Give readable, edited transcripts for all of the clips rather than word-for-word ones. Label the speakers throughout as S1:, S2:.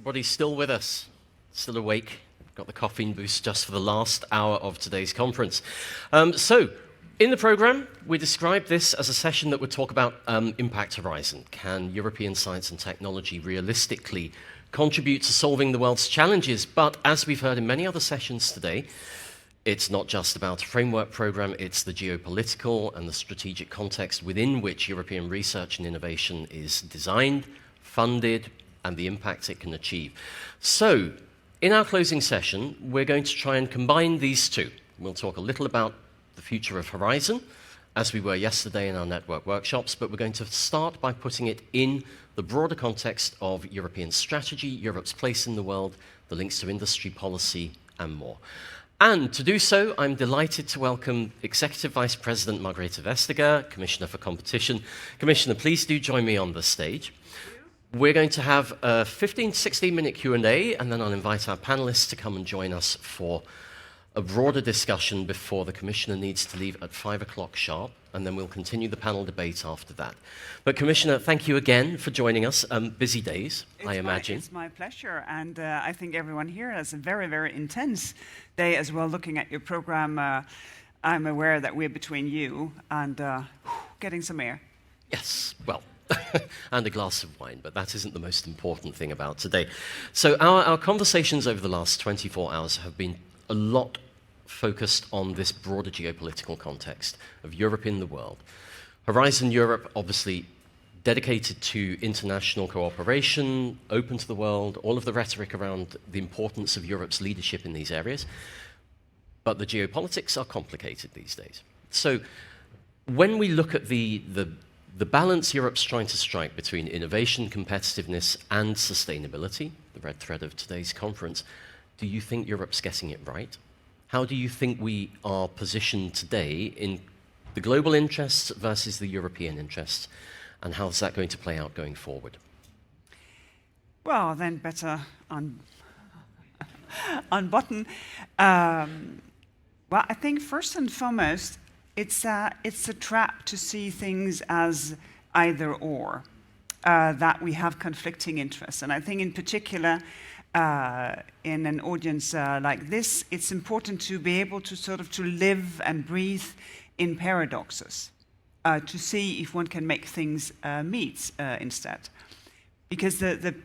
S1: Everybody's still with us, still awake. Got the caffeine boost just for the last hour of today's conference. So, in the program, we described this as a session that would talk about impact horizon. Can European science and technology realistically contribute to solving the world's challenges? But as we've heard in many other sessions today, it's not just about a framework program, it's the geopolitical and the strategic context within which European research and innovation is designed, funded, and the impact it can achieve. So, in our closing session, we're going to try and combine these two. We'll talk a little about the future of Horizon, as we were yesterday in our network workshops, but we're going to start by putting it in the broader context of European strategy, Europe's place in the world, the links to industry policy, and more. And to do so, I'm delighted to welcome Executive Vice President Margrethe Vestager, Commissioner for Competition. Commissioner, please do join me on the stage. We're going to have a 16-minute Q&A, and then I'll invite our panelists to come and join us for a broader discussion before the Commissioner needs to leave at 5 o'clock sharp, and then we'll continue the panel debate after that. But Commissioner, thank you again for joining us. Busy days, I imagine.
S2: It's my pleasure, and I think everyone here has a very, very intense day as well looking at your program. I'm aware that we're between you and getting some air.
S1: Yes, well, and a glass of wine, but that isn't the most important thing about today. So our conversations over the last 24 hours have been a lot focused on this broader geopolitical context of Europe in the world. Horizon Europe, obviously dedicated to international cooperation, open to the world, all of the rhetoric around the importance of Europe's leadership in these areas. But the geopolitics are complicated these days. So when we look at the balance Europe's trying to strike between innovation, competitiveness, and sustainability, the red thread of today's conference, do you think Europe's getting it right? How do you think we are positioned today in the global interests versus the European interests? And how is that going to play out going forward?
S2: Well, then better unbutton. Well, I think first and foremost, it's a trap to see things as either or, that we have conflicting interests. And I think in particular, in an audience like this, it's important to be able to sort of to live and breathe in paradoxes, to see if one can make things meet instead. Because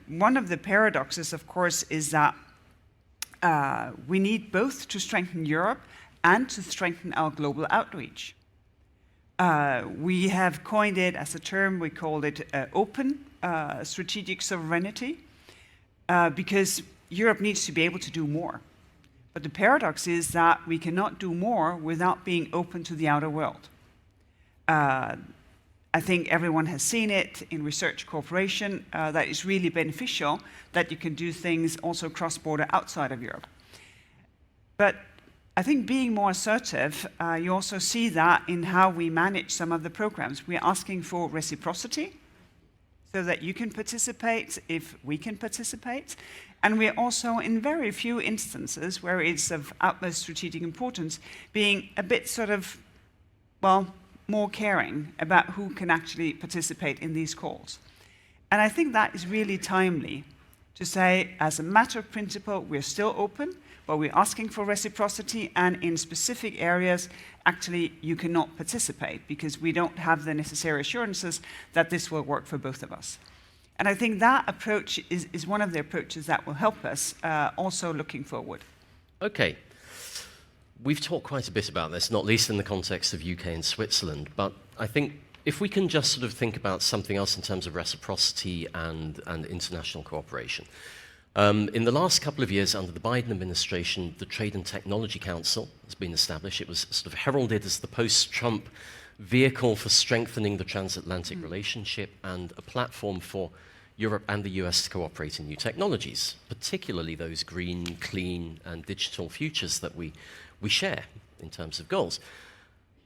S2: one of the paradoxes, of course, is that we need both to strengthen Europe and to strengthen our global outreach. We have coined it as a term, we called it open strategic sovereignty, because Europe needs to be able to do more. But the paradox is that we cannot do more without being open to the outer world. I think everyone has seen it in research cooperation, that it's really beneficial that you can do things also cross-border outside of Europe. But I think being more assertive, you also see that in how we manage some of the programs. We're asking for reciprocity, so that you can participate if we can participate. And we're also, in very few instances where it's of utmost strategic importance, being a bit sort of, well, more caring about who can actually participate in these calls. And I think that is really timely to say, as a matter of principle, we're still open, but we're asking for reciprocity, and in specific areas, actually, you cannot participate because we don't have the necessary assurances that this will work for both of us. And I think that approach is one of the approaches that will help us also looking forward.
S1: Okay. We've talked quite a bit about this, not least in the context of UK and Switzerland, but I think if we can just sort of think about something else in terms of reciprocity and international cooperation. In the last couple of years, under the Biden administration, the Trade and Technology Council has been established. It was sort of heralded as the post-Trump vehicle for strengthening the transatlantic relationship and a platform for Europe and the US to cooperate in new technologies, particularly those green, clean, and digital futures that we share in terms of goals.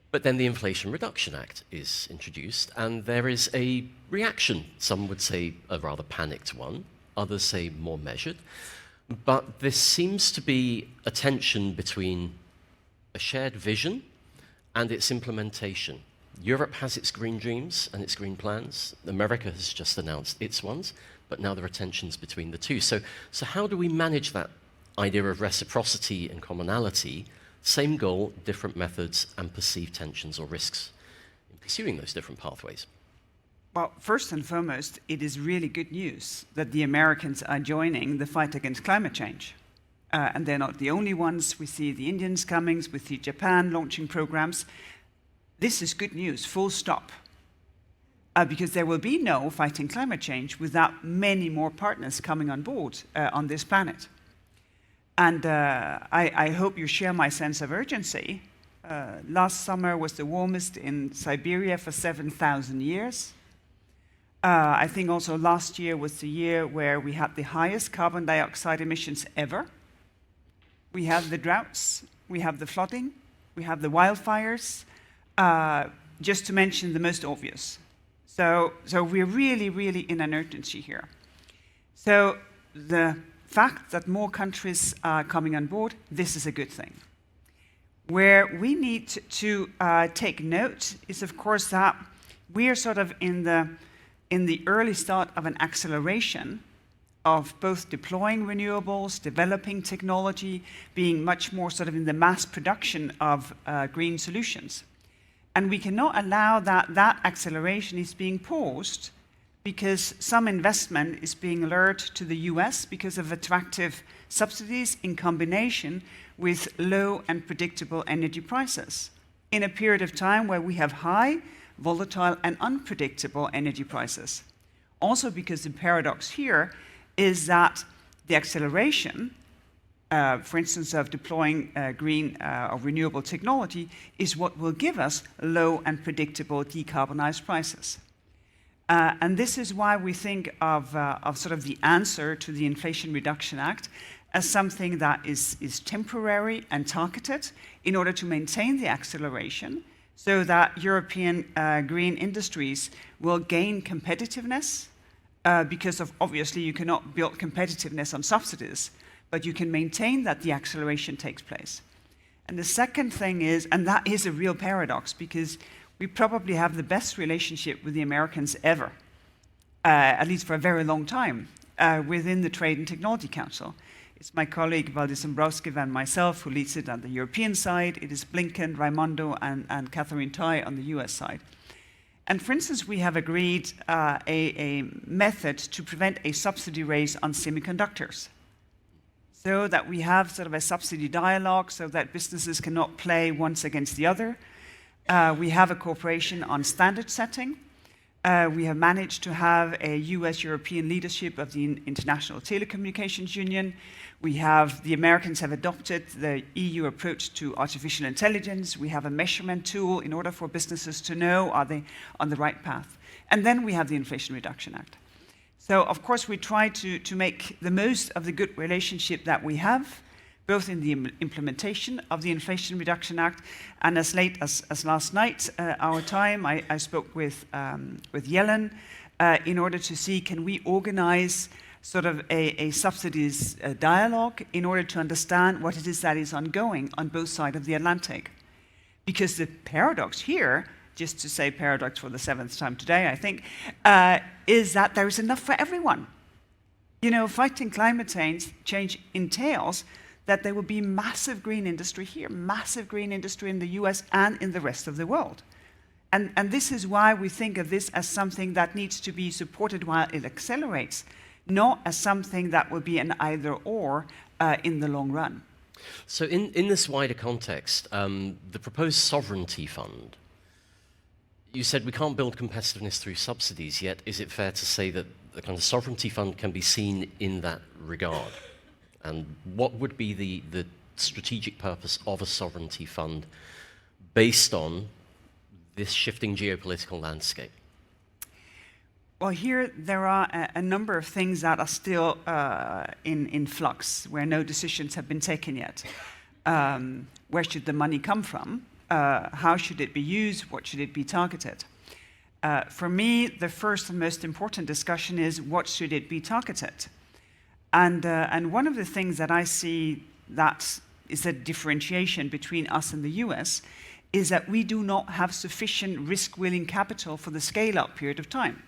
S1: But then the Inflation Reduction Act is introduced, and there is a reaction. Some would say a rather panicked one. Others say more measured. But there seems to be a tension between a shared vision and its implementation. Europe has its green dreams and its green plans. America has just announced its ones. but now there are tensions between the two. So how do we manage that idea of reciprocity and commonality, same goal, different methods, and perceived tensions or risks in pursuing those different pathways?
S2: Well, first and foremost, it is really good news that the Americans are joining the fight against climate change. And they're not the only ones. We see the Indians coming, we see Japan launching programs. This is good news, full stop. Because there will be no fighting climate change without many more partners coming on board on this planet. And I hope you share my sense of urgency. Last summer was the warmest in Siberia for 7,000 years. I think also last year was the year where we had the highest carbon dioxide emissions ever. We have the droughts, we have the flooding, we have the wildfires, just to mention the most obvious. So we're really, really in an urgency here. So the fact that more countries are coming on board, this is a good thing. Where we need to take note is, of course, that we are sort of in the early start of an acceleration of both deploying renewables, developing technology, being much more sort of in the mass production of green solutions. And we cannot allow that acceleration is being paused because some investment is being lured to the US because of attractive subsidies in combination with low and predictable energy prices in a period of time where we have high, volatile and unpredictable energy prices. Also because the paradox here is that the acceleration, for instance, of deploying green or renewable technology is what will give us low and predictable decarbonized prices. And this is why we think of sort of the answer to the Inflation Reduction Act as something that is temporary and targeted in order to maintain the acceleration so that European green industries will gain competitiveness because of obviously you cannot build competitiveness on subsidies, but you can maintain that the acceleration takes place. And the second thing is, and that is a real paradox because we probably have the best relationship with the Americans ever, at least for a very long time, within the Trade and Technology Council. It's my colleague Valdis Dombrovskis and myself who leads it on the European side. It is Blinken, Raimondo, and Catherine Tai on the US side. And for instance, we have agreed a method to prevent a subsidy race on semiconductors, so that we have sort of a subsidy dialogue so that businesses cannot play once against the other. We have a cooperation on standard setting. We have managed to have a US-European leadership of the International Telecommunications Union. The Americans have adopted the EU approach to artificial intelligence. We have a measurement tool in order for businesses to know are they on the right path. And then we have the Inflation Reduction Act. So, of course, we try to make the most of the good relationship that we have, both in the implementation of the Inflation Reduction Act, and as late as last night, our time, I spoke with Yellen in order to see can we organize sort of a subsidies dialogue in order to understand what it is that is ongoing on both sides of the Atlantic. Because the paradox here, just to say paradox for the 7th time today, I think, is that there is enough for everyone. You know, fighting climate change entails that there will be massive green industry here, massive green industry in the US and in the rest of the world. And this is why we think of this as something that needs to be supported while it accelerates, not as something that will be an either-or in the long run.
S1: So in this wider context, the proposed sovereignty fund, you said we can't build competitiveness through subsidies, yet is it fair to say that the kind of sovereignty fund can be seen in that regard? And what would be the strategic purpose of a sovereignty fund based on this shifting geopolitical landscape?
S2: Well, here there are a number of things that are still in flux, where no decisions have been taken yet. Where should the money come from? How should it be used? What should it be targeted? For me, the first and most important discussion is what should it be targeted? And one of the things that I see that is a differentiation between us and the US is that we do not have sufficient risk-willing capital for the scale-up period of time.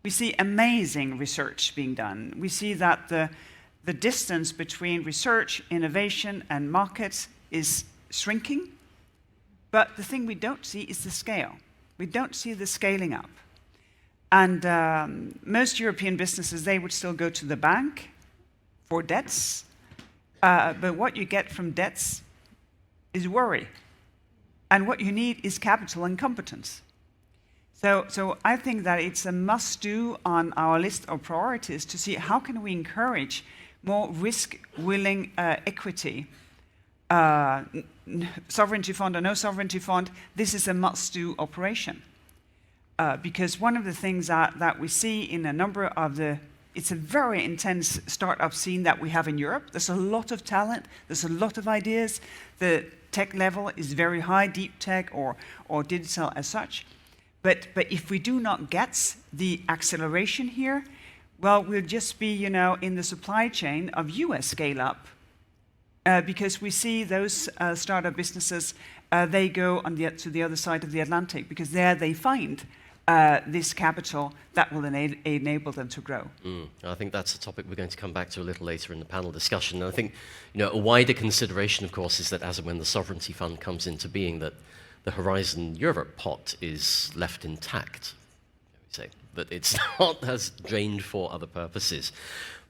S2: We see amazing research being done. We see that the distance between research, innovation, and markets is shrinking. But the thing we don't see is the scale. We don't see the scaling up. And most European businesses, they would still go to the bank for debts. But what you get from debts is worry. And what you need is capital and competence. So I think that it's a must-do on our list of priorities to see how can we encourage more risk-willing equity. Sovereignty fund or no sovereignty fund, this is a must-do operation. Because one of the things that we see in a number of it's a very intense startup scene that we have in Europe. There's a lot of talent, there's a lot of ideas. The tech level is very high, deep tech or digital as such. But if we do not get the acceleration here, well, we'll just be, in the supply chain of US scale-up, because we see those startup businesses, they go to the other side of the Atlantic, because there they find this capital that will enable them to grow.
S1: I think that's a topic we're going to come back to a little later in the panel discussion. And I think, a wider consideration, of course, is that as and when the sovereignty fund comes into being, that the Horizon Europe pot is left intact. Say that it's not as drained for other purposes.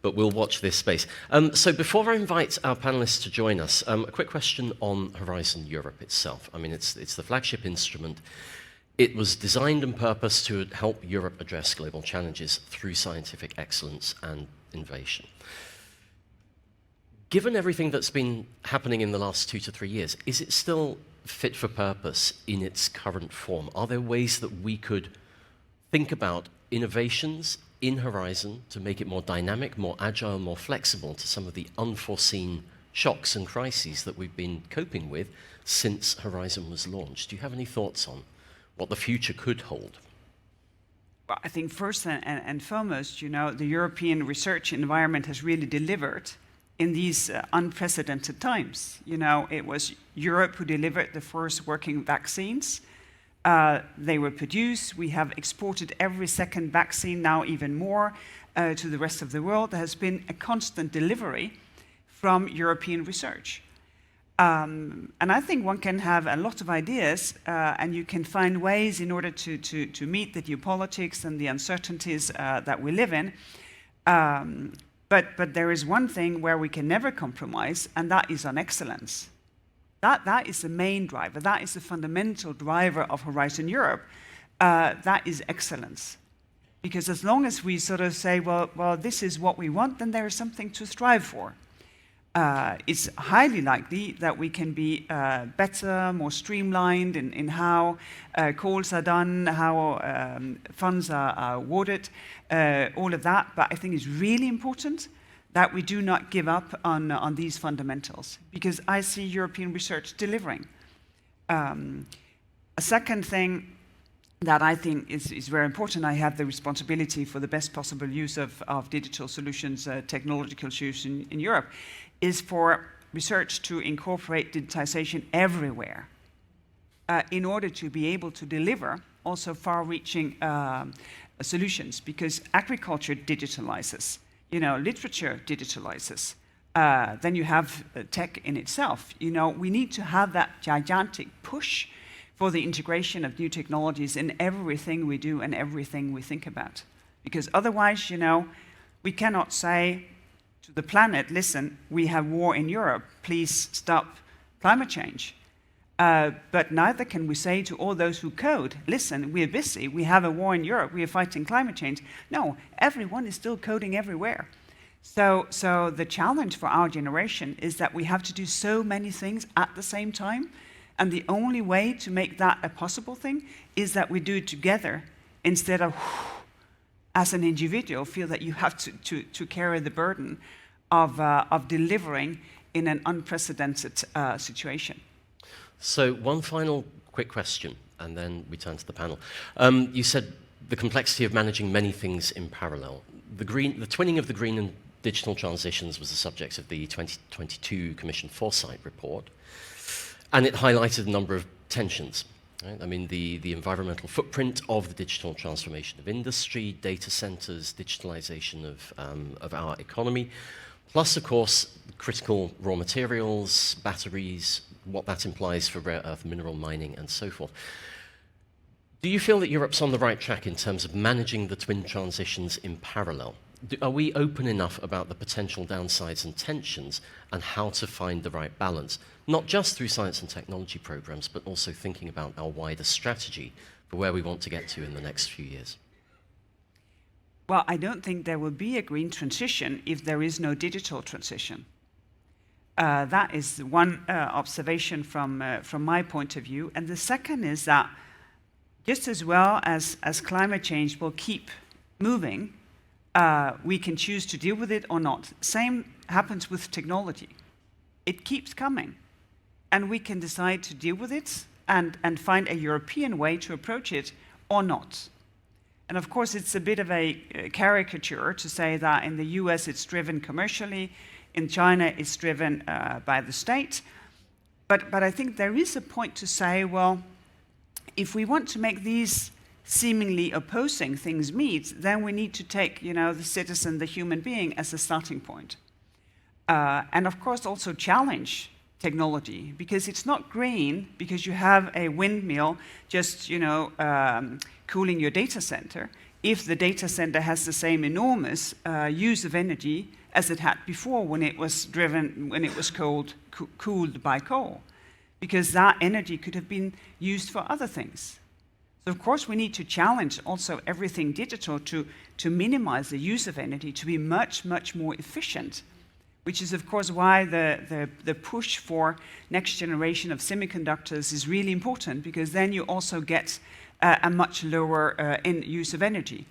S1: But we'll watch this space. So before I invite our panelists to join us, a quick question on Horizon Europe itself. I mean, it's the flagship instrument. It was designed and purposed to help Europe address global challenges through scientific excellence and innovation. Given everything that's been happening in the last 2 to 3 years, is it still fit for purpose in its current form? Are there ways that we could think about innovations in Horizon to make it more dynamic, more agile, more flexible to some of the unforeseen shocks and crises that we've been coping with since Horizon was launched? Do you have any thoughts on what the future could hold?
S2: Well, I think first and foremost, the European research environment has really delivered in these unprecedented times. It was Europe who delivered the first working vaccines. They were produced. We have exported every second vaccine, now even more, to the rest of the world. There has been a constant delivery from European research. And I think one can have a lot of ideas, and you can find ways in order to meet the geopolitics and the uncertainties that we live in. But there is one thing where we can never compromise, and that is on excellence. That is the main driver. That is the fundamental driver of Horizon Europe. That is excellence. Because as long as we sort of say, well, this is what we want, then there is something to strive for. It's highly likely that we can be better, more streamlined in how calls are done, how funds are awarded, all of that. But I think it's really important that we do not give up on these fundamentals, because I see European research delivering. A second thing that I think is very important, I have the responsibility for the best possible use of digital solutions, technological solutions in Europe, is for research to incorporate digitization everywhere in order to be able to deliver also far-reaching solutions, because agriculture digitalizes, literature digitalizes, then you have tech in itself. We need to have that gigantic push for the integration of new technologies in everything we do and everything we think about. Because otherwise, we cannot say to the planet, listen, we have war in Europe, please stop climate change. But neither can we say to all those who code, listen, we're busy, we have a war in Europe, we are fighting climate change. No, everyone is still coding everywhere. So the challenge for our generation is that we have to do so many things at the same time, and the only way to make that a possible thing is that we do it together, instead of, as an individual, feel that you have to carry the burden of delivering in an unprecedented situation.
S1: So one final quick question, and then we turn to the panel. You said the complexity of managing many things in parallel. The twinning of the green and digital transitions was the subject of the 2022 Commission Foresight report, and it highlighted a number of tensions. Right? I mean, the environmental footprint of the digital transformation of industry, data centers, digitalization of our economy, plus, of course, critical raw materials, batteries, what that implies for rare earth mineral mining, and so forth. Do you feel that Europe's on the right track in terms of managing the twin transitions in parallel? Are we open enough about the potential downsides and tensions and how to find the right balance? Not just through science and technology programs, but also thinking about our wider strategy for where we want to get to in the next few years.
S2: Well, I don't think there will be a green transition if there is no digital transition. That is one observation from my point of view. And the second is that just as well as climate change will keep moving, we can choose to deal with it or not. Same happens with technology. It keeps coming. And we can decide to deal with it and find a European way to approach it or not. And of course, it's a bit of a caricature to say that in the US it's driven commercially, in China it's driven by the state. But I think there is a point to say, well, if we want to make these seemingly opposing things meet, then we need to take, the citizen, the human being, as a starting point. And of course also challenge technology, because it's not green because you have a windmill just, cooling your data center, if the data center has the same enormous use of energy as it had before when it was cooled by coal, because that energy could have been used for other things. So of course we need to challenge also everything digital to minimize the use of energy, to be much, much more efficient, which is of course why the push for next generation of semiconductors is really important, because then you also get a much lower use of energy.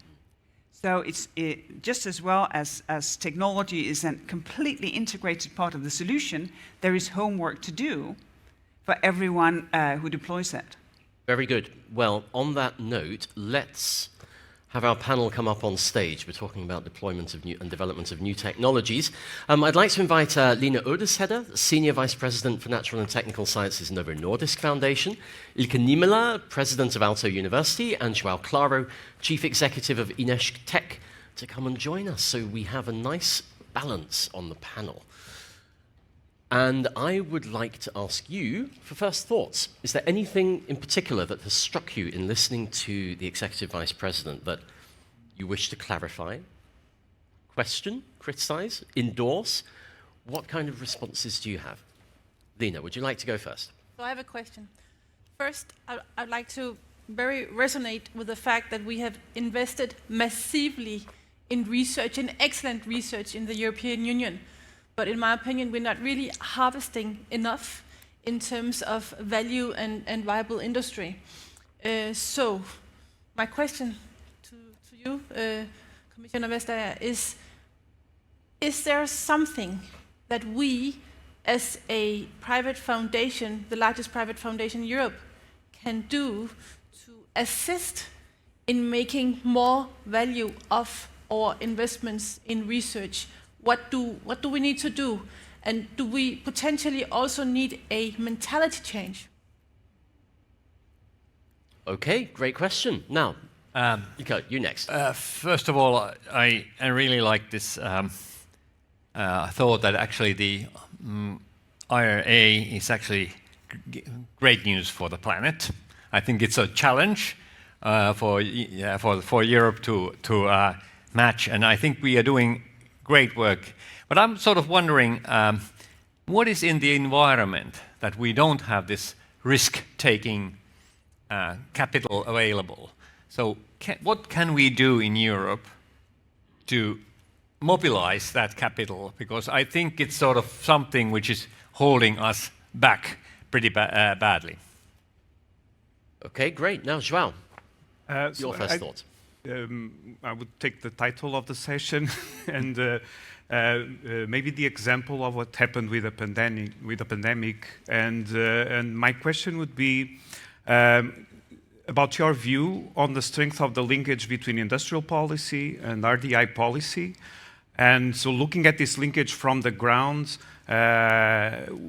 S2: So it's just as well as technology is a completely integrated part of the solution, there is homework to do for everyone who deploys that.
S1: Very good. Well, on that note, let's have our panel come up on stage. We're talking about deployment of new and development of new technologies. I'd like to invite Lene, Oddershede, Senior Vice President for Natural and Technical Sciences, Novo Nordisk Foundation, Ilkka Niemelä, President of Aalto University, and João Claro, Chief Executive of INESC Tech, to come and join us so we have a nice balance on the panel. And I would like to ask you for first thoughts. Is there anything in particular that has struck you in listening to the Executive Vice President that you wish to clarify, question, criticize, endorse? What kind of responses do you have? Lene, would you like to go first?
S3: So I have a question. First, I'd like to very resonate with the fact that we have invested massively in research, in excellent research in the European Union. But in my opinion, we're not really harvesting enough in terms of value and viable industry. So my question to you, Commissioner Vestager, is there something that we, as a private foundation, the largest private foundation in Europe, can do to assist in making more value of our investments in research? What do we need to do? And do we potentially also need a mentality change? Okay,
S1: great question. Now, Ilkka, you next.
S4: First of all, I really like this thought that actually the IRA is actually great news for the planet. I think it's a challenge for Europe to match, and I think we are doing great work. But I'm sort of wondering, what is in the environment that we don't have this risk-taking capital available? So what can we do in Europe to mobilize that capital? Because I think it's sort of something which is holding us back pretty badly.
S1: Okay, great. Now, João, your first thoughts.
S5: I would take the title of the session and maybe the example of what happened with the pandemic. And my question would be about your view on the strength of the linkage between industrial policy and RDI policy. And so looking at this linkage from the ground,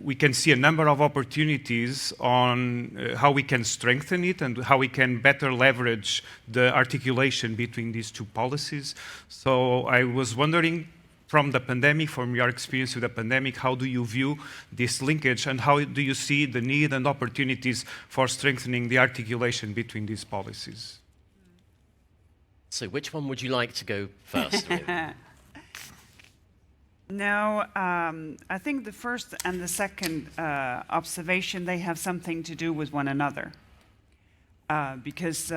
S5: we can see a number of opportunities on how we can strengthen it and how we can better leverage the articulation between these two policies. So I was wondering, from the pandemic, from your experience with the pandemic, how do you view this linkage and how do you see the need and opportunities for strengthening the articulation between these policies?
S1: So which one would you like to go first with?
S2: No, I think the first and the second observation, they have something to do with one another. Because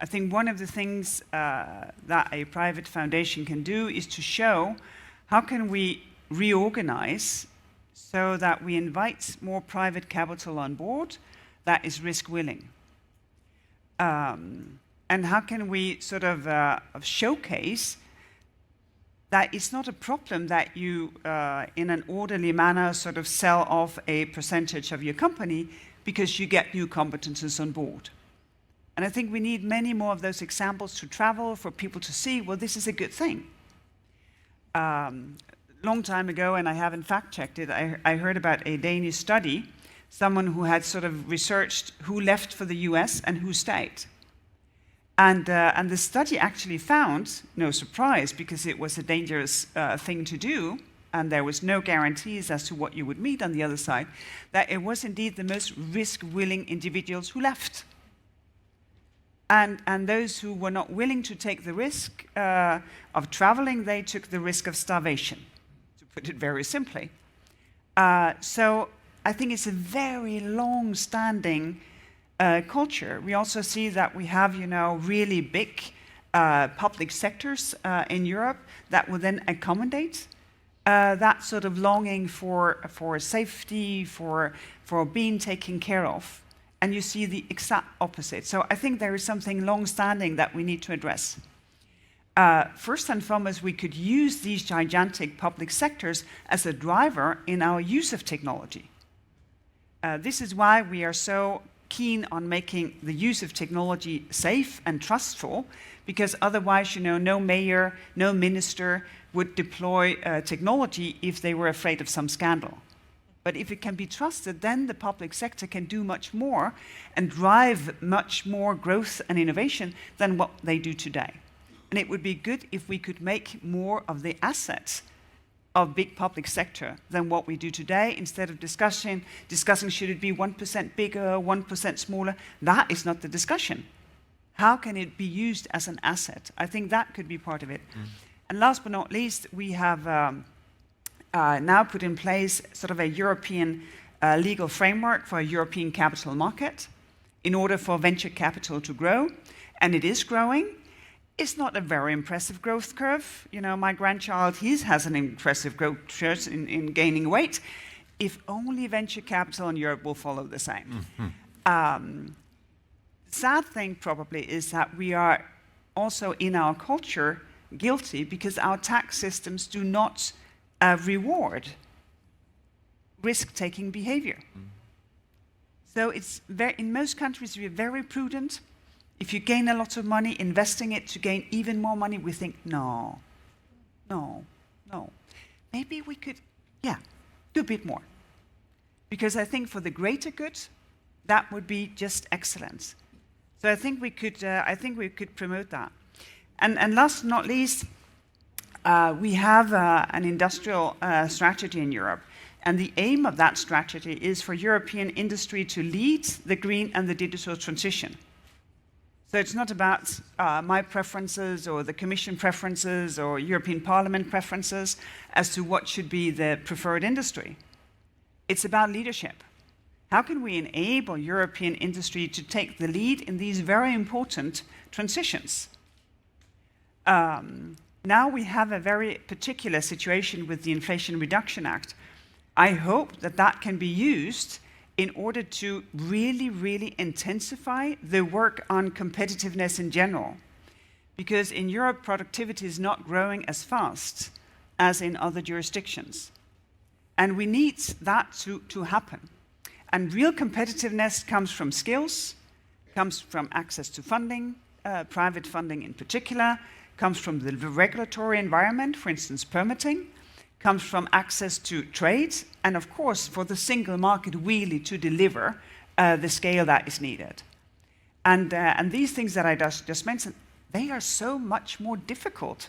S2: I think one of the things that a private foundation can do is to show how can we reorganize so that we invite more private capital on board that is risk willing. And how can we sort of showcase that it's not a problem that you, in an orderly manner, sort of sell off a percentage of your company because you get new competences on board. And I think we need many more of those examples to travel for people to see, well, this is a good thing. Long time ago, and I haven't fact-checked it, I heard about a Danish study, someone who had sort of researched who left for the US and who stayed. And the study actually found, no surprise, because it was a dangerous thing to do, and there was no guarantees as to what you would meet on the other side, that it was indeed the most risk-willing individuals who left. And those who were not willing to take the risk of traveling, they took the risk of starvation, to put it very simply. So I think it's a very long-standing culture. We also see that we have, really big public sectors in Europe that will then accommodate that sort of longing for safety, for being taken care of. And you see the exact opposite. So I think there is something long-standing that we need to address. First and foremost, we could use these gigantic public sectors as a driver in our use of technology. This is why we are so keen on making the use of technology safe and trustful, because otherwise, no mayor, no minister would deploy technology if they were afraid of some scandal. But if it can be trusted, then the public sector can do much more and drive much more growth and innovation than what they do today. And it would be good if we could make more of the assets of big public sector than what we do today, instead of discussing should it be 1% bigger, 1% smaller. That is not the discussion. How can it be used as an asset? I think that could be part of it. And last but not least, we have now put in place sort of a European legal framework for a European capital market in order for venture capital to grow, and it is growing. It's not a very impressive growth curve. My grandchild, he has an impressive growth curve in gaining weight. If only venture capital in Europe will follow the same. The sad thing probably is that we are also in our culture guilty because our tax systems do not reward risk-taking behavior. So it's in most countries we're very prudent. If you gain a lot of money, investing it to gain even more money, we think, no. Maybe we could, do a bit more. Because I think for the greater good, that would be just excellent. So I think we could promote that. And last but not least, we have an industrial strategy in Europe. And the aim of that strategy is for European industry to lead the green and the digital transition. So it's not about my preferences or the Commission preferences or European Parliament preferences as to what should be the preferred industry. It's about leadership. How can we enable European industry to take the lead in these very important transitions? Now we have a very particular situation with the Inflation Reduction Act. I hope that that can be used in order to really, really intensify the work on competitiveness in general. Because in Europe, productivity is not growing as fast as in other jurisdictions. And we need that to happen. And real competitiveness comes from skills, comes from access to funding, private funding in particular, comes from the regulatory environment, for instance, permitting, comes from access to trade, and of course, for the single market really to deliver the scale that is needed. And these things that I just mentioned, they are so much more difficult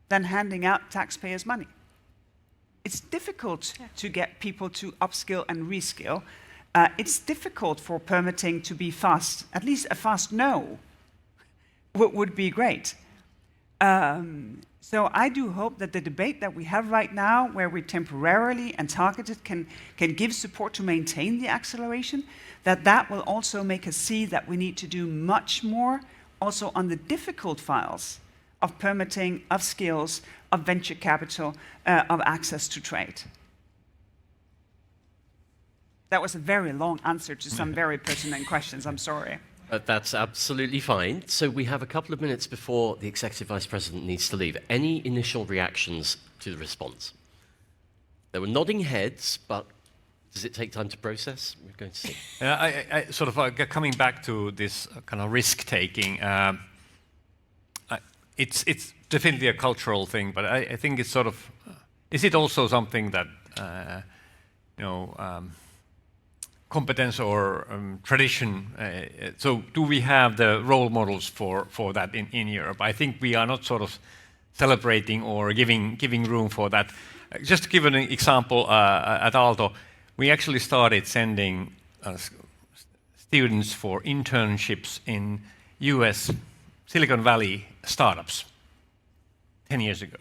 S2: than handing out taxpayers' money. It's difficult to get people to upskill and reskill. It's difficult for permitting to be fast. At least a fast no would be great. So I do hope that the debate that we have right now, where we temporarily and targeted can give support to maintain the acceleration, that will also make us see that we need to do much more also on the difficult files of permitting, of skills, of venture capital, of access to trade. That was a very long answer to some very pertinent questions. I'm sorry.
S1: That's absolutely fine. So we have a couple of minutes before the Executive Vice President needs to leave. Any initial reactions to the response? There were nodding heads, but does it take time to process? We're going to see.
S4: I sort of coming back to this kind of risk-taking, it's definitely a cultural thing, but I think it's sort of, is it also something that, competence or tradition, so do we have the role models for that in Europe? I think we are not sort of celebrating or giving room for that. Just to give an example, at Aalto, we actually started sending students for internships in US Silicon Valley startups 10 years ago.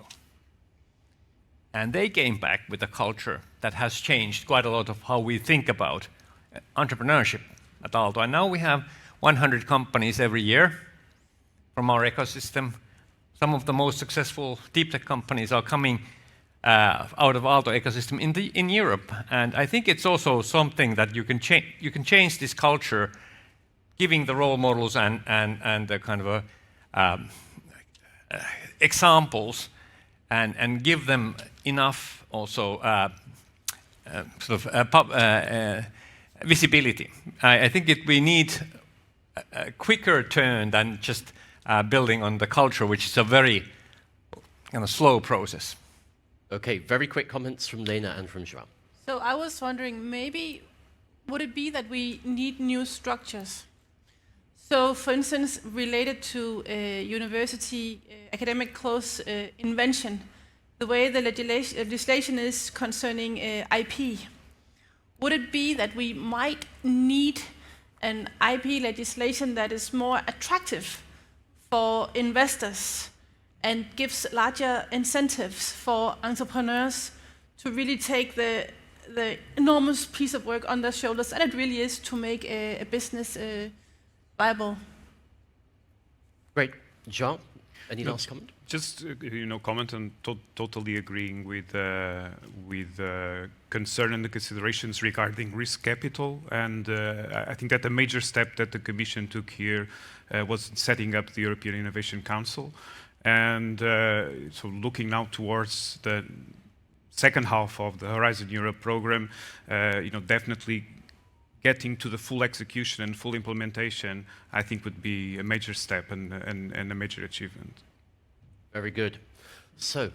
S4: And they came back with a culture that has changed quite a lot of how we think about entrepreneurship at Aalto. And now we have 100 companies every year from our ecosystem. Some of the most successful deep tech companies are coming out of Aalto ecosystem in Europe. And I think it's also something that you can change this culture, giving the role models and the kind of examples, and give them enough also visibility. I think we need a quicker turn than just building on the culture, which is a very kind of slow process.
S1: Okay, very quick comments from Lene and from João.
S3: So I was wondering, maybe would it be that we need new structures? So, for instance, related to university academic close invention, the way the legislation is concerning IP, would it be that we might need an IP legislation that is more attractive for investors and gives larger incentives for entrepreneurs to really take the enormous piece of work on their shoulders that it really is to make a business viable?
S1: Great. João, any last comment?
S5: Just comment on totally agreeing with concern and the considerations regarding risk capital, and I think that a major step that the Commission took here was setting up the European Innovation Council, and so looking now towards the second half of the Horizon Europe program, definitely getting to the full execution and full implementation, I think would be a major step and a major achievement.
S1: Very good. So,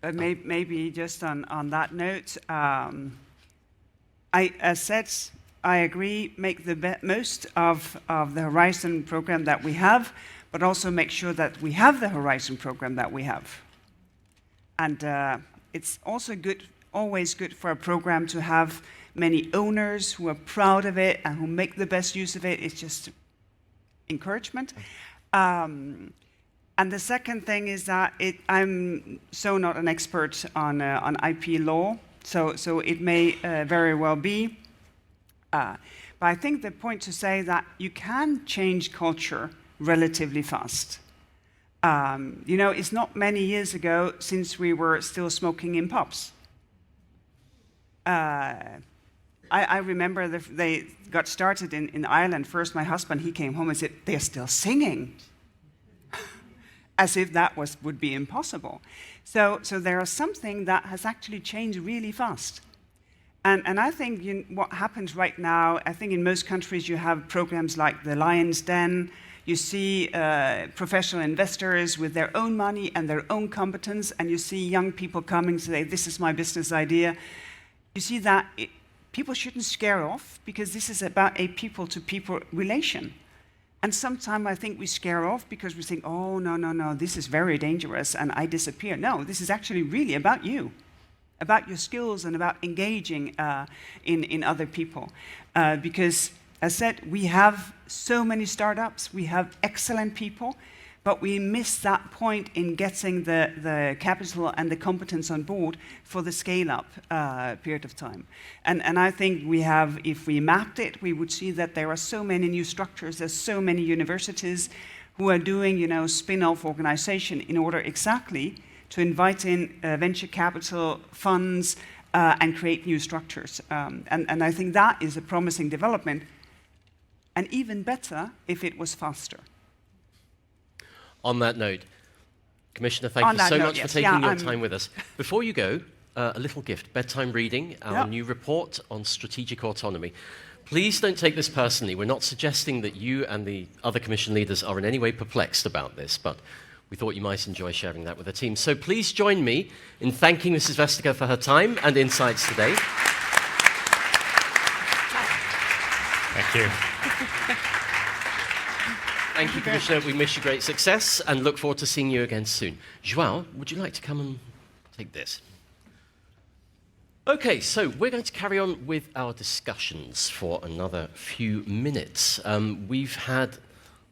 S2: maybe just on that note, as said, I agree, make the most of the Horizon program that we have, but also make sure that we have the Horizon program that we have. And it's also always good for a program to have many owners who are proud of it and who make the best use of it. It's just encouragement. And the second thing is that I'm so not an expert on IP law, so it may very well be. But I think the point to say that you can change culture relatively fast. It's not many years ago since we were still smoking in pubs. I remember they got started in Ireland. First, my husband, he came home and said, they're still singing. As if that would be impossible. So there is something that has actually changed really fast. And I think what happens right now, I think in most countries you have programs like the Lion's Den, You see professional investors with their own money and their own competence, and you see young people coming to say, this is my business idea. You see that people shouldn't scare off, because this is about a people-to-people relation. And sometimes I think we scare off because we think, oh, no, this is very dangerous, and I disappear. No, this is actually really about you, about your skills and about engaging in other people. Because, as said, we have so many startups, we have excellent people, but we miss that point in getting the capital and the competence on board for the scale-up period of time. And I think we have, if we mapped it, we would see that there are so many new structures, there's so many universities who are doing, spin-off organization in order exactly to invite in venture capital funds and create new structures. And I think that is a promising development, and even better if it was faster.
S1: On that note, Commissioner, thank you so much for taking your time with us. Before you go, a little gift, bedtime reading, our new report on strategic autonomy. Please don't take this personally. We're not suggesting that you and the other Commission leaders are in any way perplexed about this, but we thought you might enjoy sharing that with the team. So please join me in thanking Mrs. Vestager for her time and insights today.
S4: Thank you.
S1: Thank you, Commissioner. We wish you great success and look forward to seeing you again soon. João, would you like to come and take this? Okay, so we're going to carry on with our discussions for another few minutes. We've had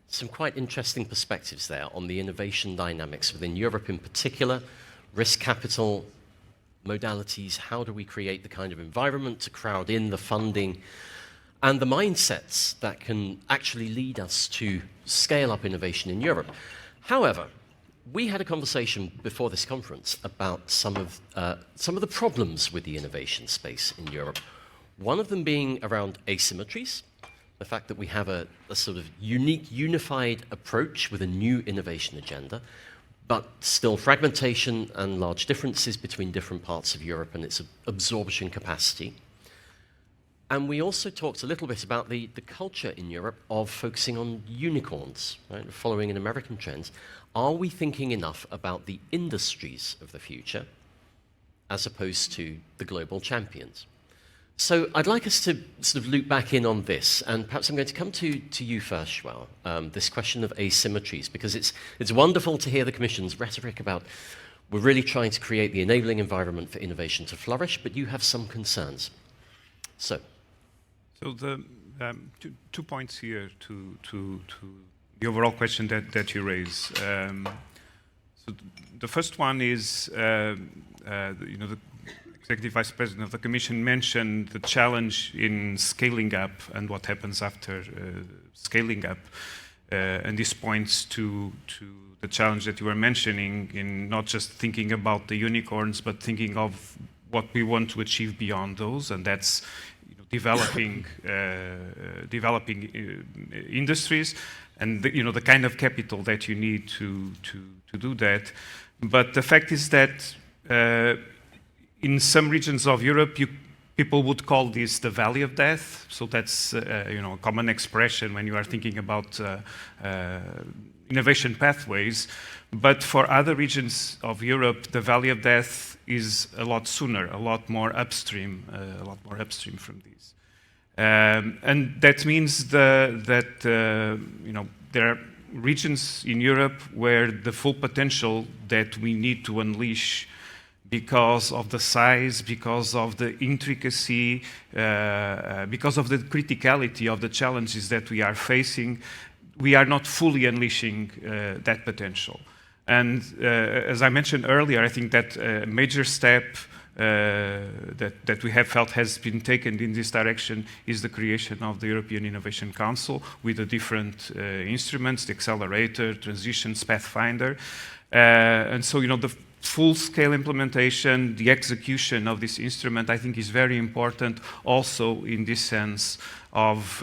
S1: some quite interesting perspectives there on the innovation dynamics within Europe in particular, risk capital, modalities, how do we create the kind of environment to crowd in the funding, and the mindsets that can actually lead us to scale up innovation in Europe. However, we had a conversation before this conference about some of the problems with the innovation space in Europe. One of them being around asymmetries, the fact that we have a sort of unique, unified approach with a new innovation agenda, but still fragmentation and large differences between different parts of Europe and its absorption capacity. And we also talked a little bit about the culture in Europe of focusing on unicorns, right? Following in American trends. Are we thinking enough about the industries of the future as opposed to the global champions? So I'd like us to sort of loop back in on this, and perhaps I'm going to come to you first, João, this question of asymmetries, because it's wonderful to hear the Commission's rhetoric about we're really trying to create the enabling environment for innovation to flourish, but you have some concerns. So
S5: the 2 points here to the overall question that you raise. So the first one is, the Executive Vice President of the Commission mentioned the challenge in scaling up and what happens after scaling up, and this points to the challenge that you were mentioning in not just thinking about the unicorns, but thinking of what we want to achieve beyond those, and that's developing industries, and the kind of capital that you need to do that. But the fact is that in some regions of Europe, people would call this the valley of death. So that's a common expression when you are thinking about innovation pathways. But for other regions of Europe, the valley of death is a lot sooner, a lot more upstream from these. And that means that there are regions in Europe where the full potential that we need to unleash, because of the size, because of the intricacy, because of the criticality of the challenges that we are facing, we are not fully unleashing that potential. And as I mentioned earlier, I think that a major step that we have felt has been taken in this direction is the creation of the European Innovation Council with the different instruments, the Accelerator, Transitions, Pathfinder. And so, the full-scale implementation, the execution of this instrument, I think is very important also in this sense of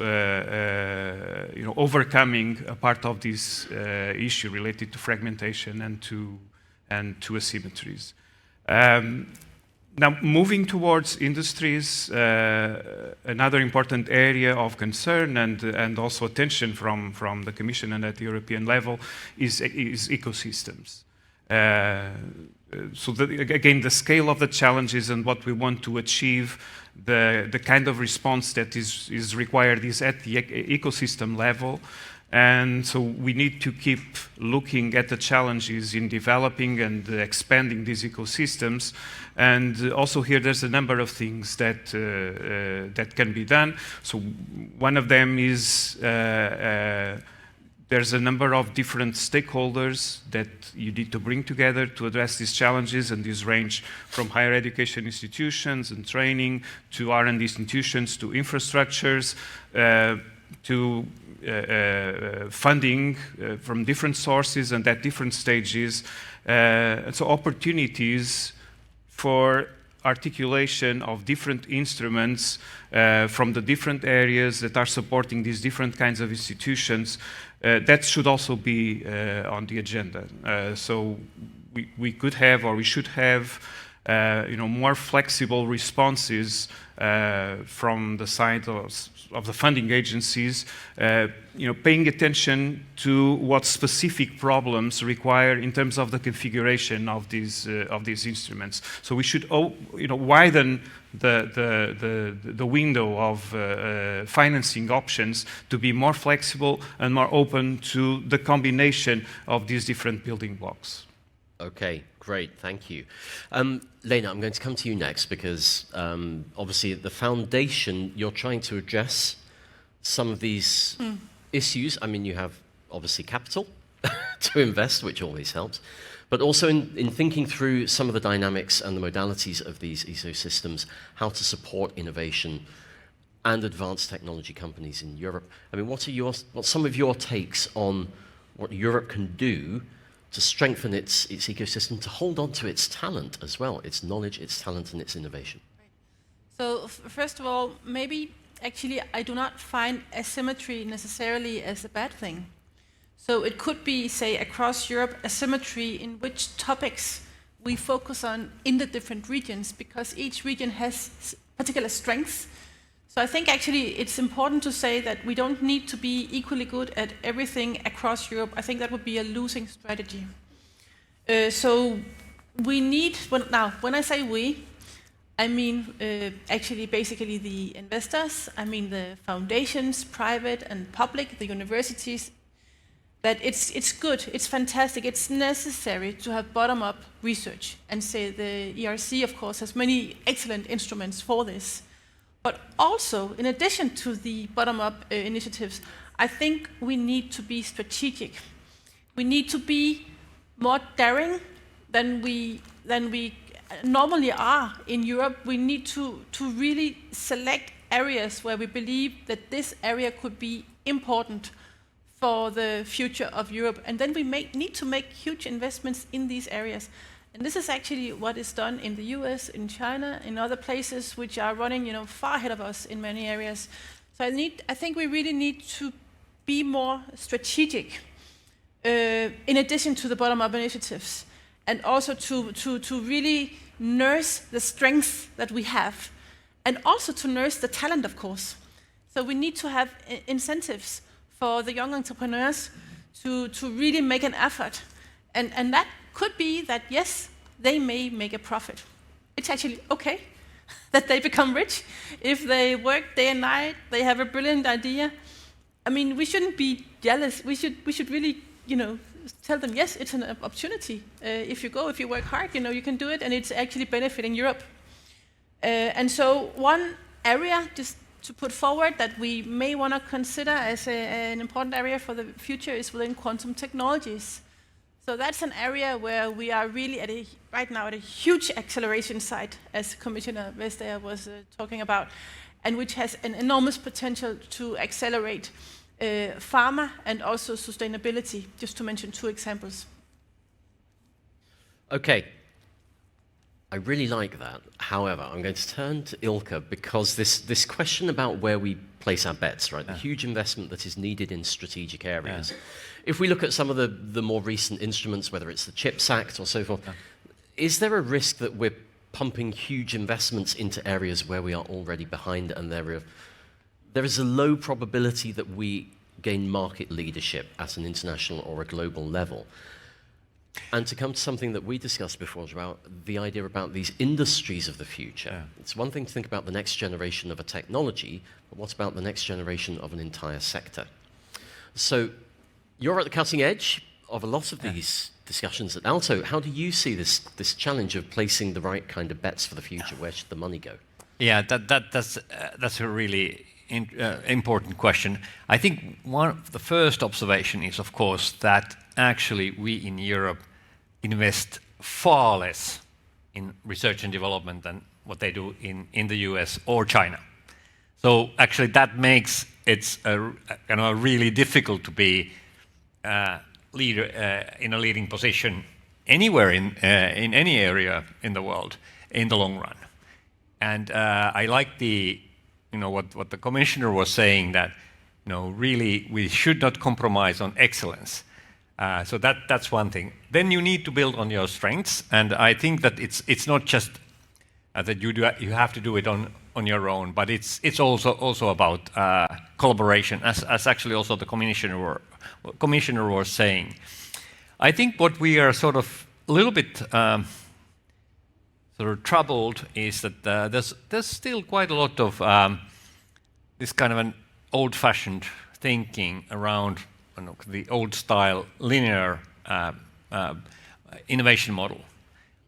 S5: overcoming a part of this issue related to fragmentation and to asymmetries. Now, moving towards industries, another important area of concern and also attention from the Commission and at the European level is ecosystems. So again, the scale of the challenges and what we want to achieve, the kind of response that is required is at the ecosystem level. And so we need to keep looking at the challenges in developing and expanding these ecosystems. And also here there's a number of things that that can be done. So one of them is there's a number of different stakeholders that you need to bring together to address these challenges, and these range from higher education institutions and training to R&D institutions to infrastructures to funding from different sources and at different stages. So opportunities for articulation of different instruments from the different areas that are supporting these different kinds of institutions, that should also be on the agenda. So we could have, or we should have, more flexible responses from the side of the funding agencies, paying attention to what specific problems require in terms of the configuration of these instruments. So we should, widen the window of financing options to be more flexible and more open to the combination of these different building blocks.
S1: Okay, great, thank you. Lene, I'm going to come to you next because obviously at the foundation you're trying to address some of these issues. I mean, you have obviously capital to invest, which always helps, but also in thinking through some of the dynamics and the modalities of these ecosystems, how to support innovation and advanced technology companies in Europe. I mean, what's some of your takes on what Europe can do to strengthen its ecosystem, to hold on to its talent as well, its knowledge, its talent, and its innovation?
S3: Right. So first of all, maybe actually I do not find asymmetry necessarily as a bad thing. So it could be, say, across Europe, asymmetry in which topics we focus on in the different regions, because each region has particular strengths. So I think actually it's important to say that we don't need to be equally good at everything across Europe. I think that would be a losing strategy. So we need, when I say we, I mean actually basically the investors, I mean the foundations, private and public, the universities, that it's good, it's fantastic, it's necessary to have bottom-up research. And say the ERC, of course, has many excellent instruments for this. But also, in addition to the bottom-up initiatives, I think we need to be strategic. We need to be more daring than we normally are in Europe. We need to really select areas where we believe that this area could be important for the future of Europe. And then we need to make huge investments in these areas. And this is actually what is done in the US, in China, in other places which are running, far ahead of us in many areas. So I think we really need to be more strategic in addition to the bottom-up initiatives, and also to really nurse the strengths that we have, and also to nurse the talent, of course. So we need to have incentives for the young entrepreneurs to really make an effort. And that could be that, yes, they may make a profit. It's actually okay that they become rich. If they work day and night, they have a brilliant idea. I mean, we shouldn't be jealous. We should really, tell them, yes, it's an opportunity. If you work hard, you can do it, and it's actually benefiting Europe. And so one area just to put forward that we may want to consider as an important area for the future is within quantum technologies. So that's an area where we are really right now at a huge acceleration site, as Commissioner Vestager was talking about, and which has an enormous potential to accelerate pharma and also sustainability, just to mention two examples.
S1: Okay. I really like that. However, I'm going to turn to Ilkka because this question about where we place our bets, right? The huge investment that is needed in strategic areas. Yeah. If we look at some of the more recent instruments, whether it's the CHIPS Act or so forth, is there a risk that we're pumping huge investments into areas where we are already behind, and there is a low probability that we gain market leadership at an international or a global level. And to come to something that we discussed before, João, the idea about these industries of the future. Yeah. It's one thing to think about the next generation of a technology, but what about the next generation of an entire sector? So you're at the cutting edge of a lot of these discussions at Aalto. How do you see this challenge of placing the right kind of bets for the future? Where should the money go?
S4: Yeah, that's a really important question. I think one of the first observation is, of course, that actually we in Europe invest far less in research and development than what they do in the US or China. So actually that makes it really difficult to be leader in a leading position anywhere in any area in the world in the long run. And I like what the commissioner was saying, that really we should not compromise on excellence. So that's one thing. Then you need to build on your strengths, and I think that it's not just that you have to do it on your own, but it's also about collaboration, as actually also the commissioner was saying. I think what we are sort of a little bit sort of troubled is that there's still quite a lot of this kind of an old-fashioned thinking around the old-style linear innovation model.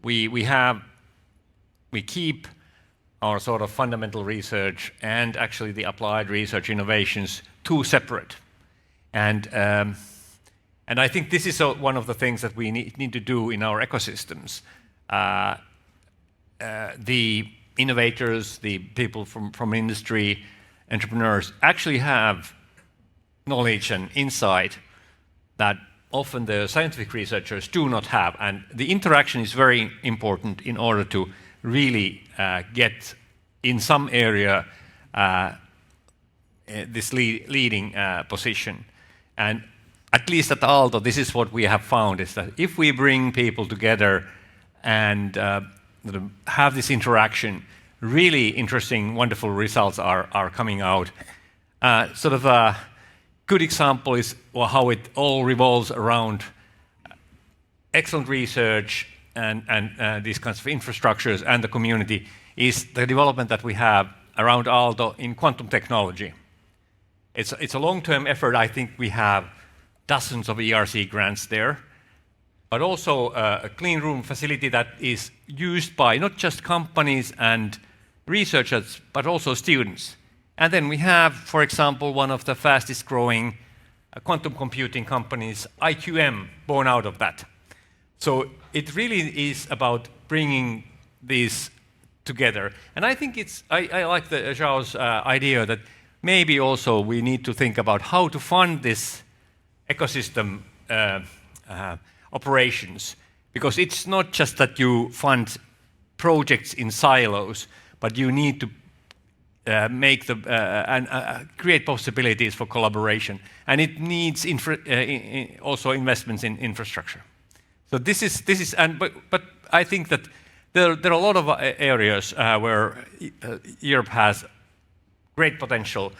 S4: We keep our sort of fundamental research and actually the applied research innovations two separate, and I think this is one of the things that we need to do in our ecosystems. The innovators, the people from industry, entrepreneurs actually have knowledge and insight that often the scientific researchers do not have, and the interaction is very important in order to really get in some area this leading position. And at least at Aalto, this is what we have found, is that if we bring people together and have this interaction, really interesting, wonderful results are coming out. Sort of a good example is how it all revolves around excellent research and these kinds of infrastructures and the community is the development that we have around Aalto in quantum technology. It's a long-term effort. I think we have dozens of ERC grants there, but also a clean room facility that is used by not just companies and researchers, but also students. And then we have, for example, one of the fastest growing quantum computing companies, IQM, born out of that. So it really is about bringing these together. And I think I like João's idea that maybe also we need to think about how to fund this ecosystem operations, because it's not just that you fund projects in silos, but you need to make create possibilities for collaboration, and it needs also investments in infrastructure. So this is but I think that there are a lot of areas where Europe has great potential,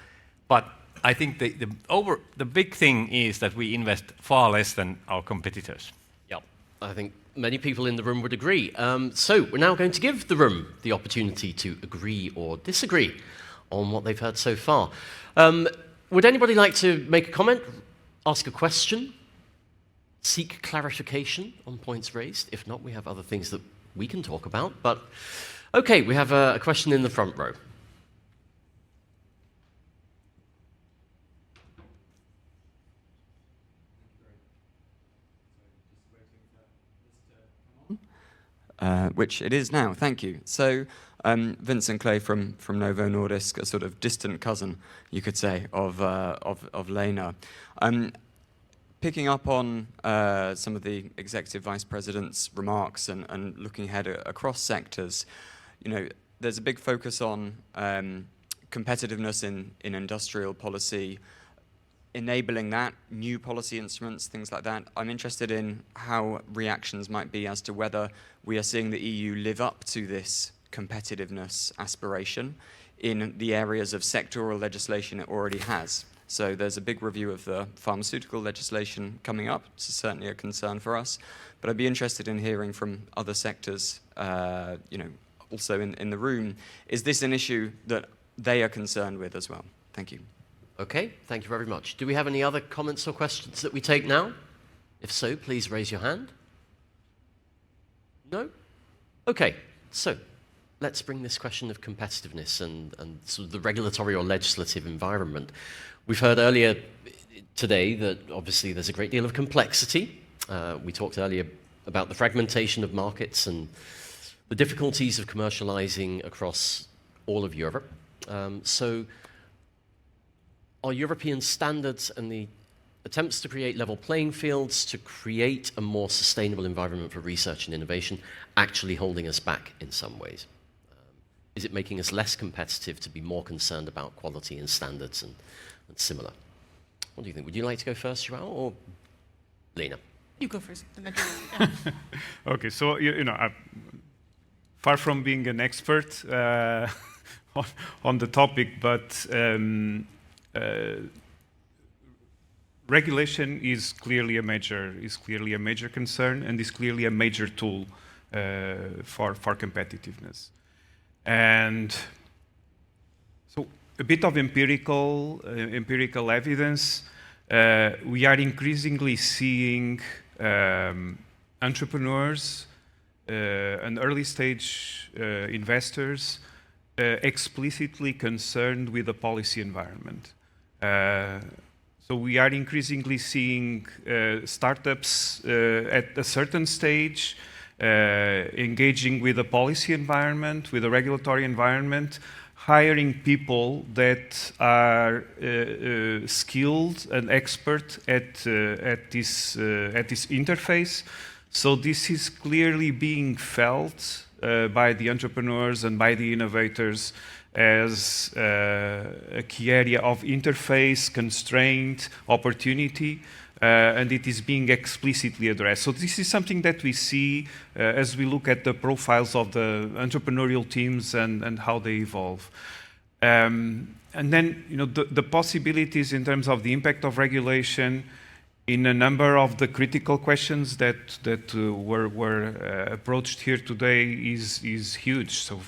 S4: but I think the big thing is that we invest far less than our competitors.
S1: Yeah, I think many people in the room would agree. So we're now going to give the room the opportunity to agree or disagree on what they've heard so far. Would anybody like to make a comment, ask a question, seek clarification on points raised? If not, we have other things that we can talk about. But okay, we have a question in the front row.
S6: Which it is now, thank you. So, Vincent Clay from Novo Nordisk, a sort of distant cousin, you could say, of Lene. Picking up on some of the executive vice president's remarks and looking ahead across sectors, there's a big focus on competitiveness in industrial policy, enabling that, new policy instruments, things like that. I'm interested in how reactions might be as to whether we are seeing the EU live up to this competitiveness aspiration in the areas of sectoral legislation it already has. So there's a big review of the pharmaceutical legislation coming up. It's certainly a concern for us. But I'd be interested in hearing from other sectors, also in the room. Is this an issue that they are concerned with as well? Thank you.
S1: Okay, thank you very much. Do we have any other comments or questions that we take now? If so, please raise your hand. No? Okay, so let's bring this question of competitiveness and sort of the regulatory or legislative environment. We've heard earlier today that obviously there's a great deal of complexity. We talked earlier about the fragmentation of markets and the difficulties of commercializing across all of Europe. So are European standards and the attempts to create level playing fields to create a more sustainable environment for research and innovation actually holding us back in some ways? Is it making us less competitive to be more concerned about quality and standards and similar? What do you think? Would you like to go first, João, or Lene?
S3: You go first. Then I do. Yeah.
S5: Okay, so far from being an expert on the topic, but regulation is clearly a major concern, and is clearly a major tool for competitiveness. And so a bit of empirical evidence. We are increasingly seeing entrepreneurs and early stage investors explicitly concerned with the policy environment. So we are increasingly seeing startups at a certain stage engaging with the policy environment, with the regulatory environment, hiring people that are skilled and expert at this interface. So this is clearly being felt by the entrepreneurs and by the innovators as a key area of interface, constraint, opportunity, and it is being explicitly addressed. So this is something that we see as we look at the profiles of the entrepreneurial teams and how they evolve. And then, the possibilities in terms of the impact of regulation in a number of the critical questions that were approached here today is huge. So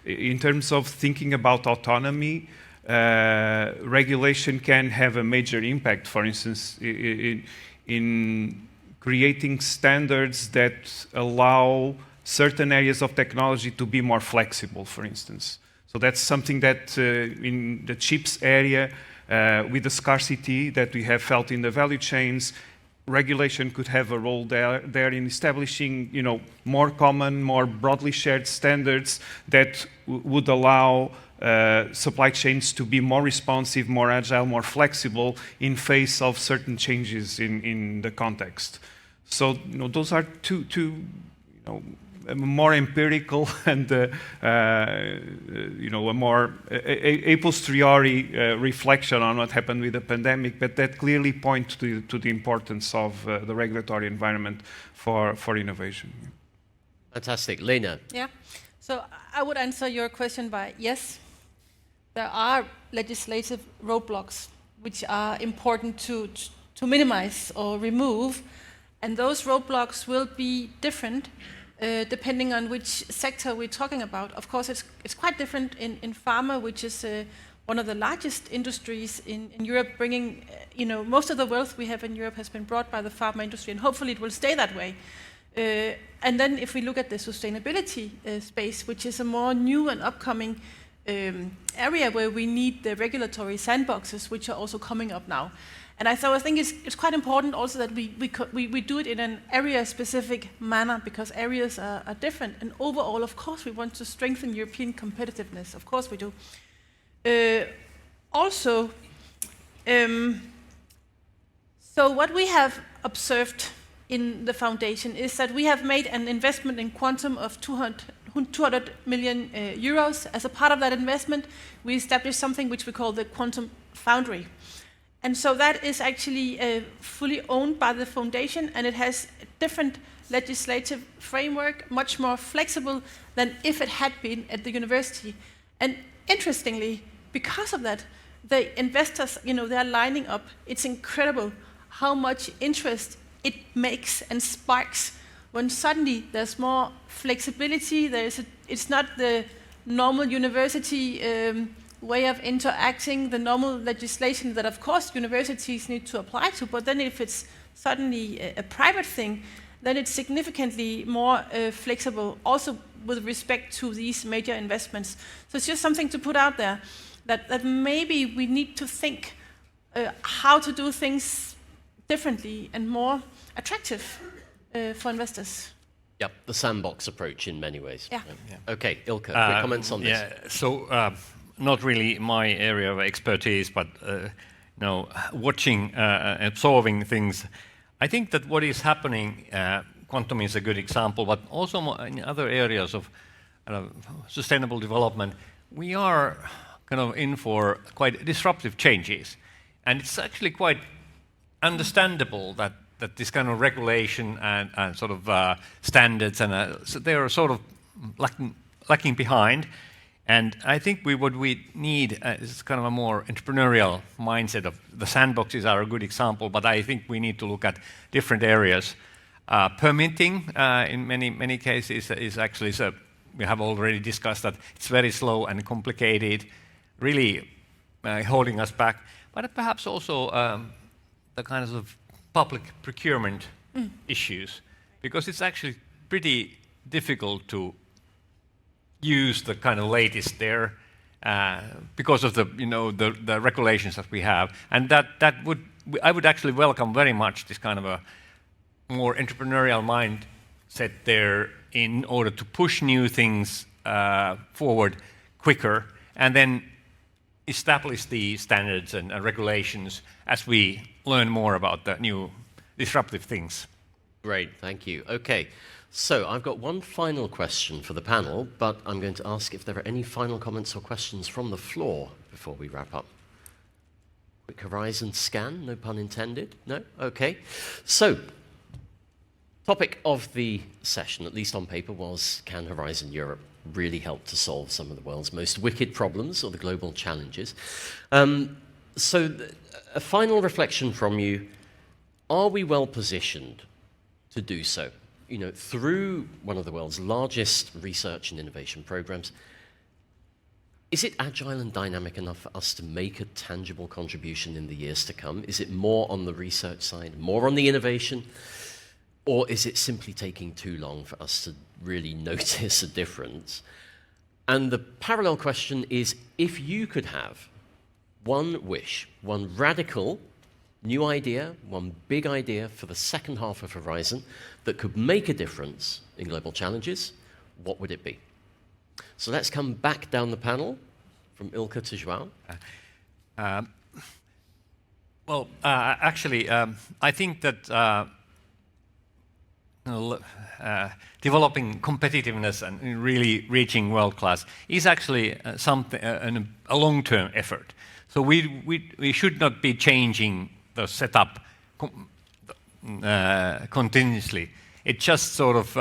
S5: in terms of thinking about autonomy, regulation can have a major impact, for instance, in creating standards that allow certain areas of technology to be more flexible, for instance. So that's something that in the chips area, with the scarcity that we have felt in the value chains, regulation could have a role there in establishing, more common, more broadly shared standards that would allow supply chains to be more responsive, more agile, more flexible in face of certain changes in the context. So, those are two more empirical and a more a posteriori reflection on what happened with the pandemic, but that clearly point to the importance of the regulatory environment for innovation.
S1: Fantastic. Lene?
S3: Yeah. So I would answer your question by yes. There are legislative roadblocks which are important to minimize or remove, and those roadblocks will be different depending on which sector we're talking about. Of course, it's quite different in pharma, which is one of the largest industries in Europe, bringing, most of the wealth we have in Europe has been brought by the pharma industry, and hopefully it will stay that way. And then if we look at the sustainability space, which is a more new and upcoming area where we need the regulatory sandboxes, which are also coming up now. And I think it's quite important also that we do it in an area-specific manner, because areas are different. And overall, of course, we want to strengthen European competitiveness. Of course we do. So what we have observed in the foundation is that we have made an investment in quantum of 200 million euros. As a part of that investment, we established something which we call the Quantum Foundry. And so that is actually fully owned by the foundation, and it has a different legislative framework, much more flexible than if it had been at the university. And interestingly, because of that, the investors, they're lining up. It's incredible how much interest it makes and sparks when suddenly there's more flexibility. It's not the normal university way of interacting, the normal legislation that, of course, universities need to apply to, but then if it's suddenly a private thing, then it's significantly more flexible, also with respect to these major investments. So it's just something to put out there, that maybe we need to think how to do things differently and more attractive for investors.
S1: Yep, the sandbox approach in many ways.
S3: Yeah.
S1: Okay, Ilkka, quick comments on this.
S4: Yeah, so not really my area of expertise, but watching, absorbing things. I think that what is happening, quantum is a good example, but also in other areas of sustainable development, we are kind of in for quite disruptive changes. And it's actually quite understandable that this kind of regulation and sort of standards, and so they are sort of lacking behind. And I think what we need is kind of a more entrepreneurial mindset. Of the sandboxes are a good example, but I think we need to look at different areas. Permitting in many cases is actually, so we have already discussed that it's very slow and complicated, really holding us back. But perhaps also the kind of public procurement issues, because it's actually pretty difficult to use the kind of latest there because of the regulations that we have, and I would actually welcome very much this kind of a more entrepreneurial mindset there in order to push new things forward quicker, and then establish the standards and regulations as we learn more about the new disruptive things.
S1: Great, thank you. Okay, so I've got one final question for the panel, but I'm going to ask if there are any final comments or questions from the floor before we wrap up. Quick horizon scan, no pun intended. No? Okay. So, topic of the session, at least on paper, was can Horizon Europe really help to solve some of the world's most wicked problems or the global challenges? A final reflection from you, are we well positioned to do so? Through one of the world's largest research and innovation programs, is it agile and dynamic enough for us to make a tangible contribution in the years to come? Is it more on the research side, more on the innovation? Or is it simply taking too long for us to really notice a difference? And the parallel question is, if you could have one wish, one radical new idea, one big idea for the second half of Horizon that could make a difference in global challenges, what would it be? So let's come back down the panel from Ilkka to João.
S4: I think that developing competitiveness and really reaching world class is actually a long-term effort. So we should not be changing the setup continuously. It just sort of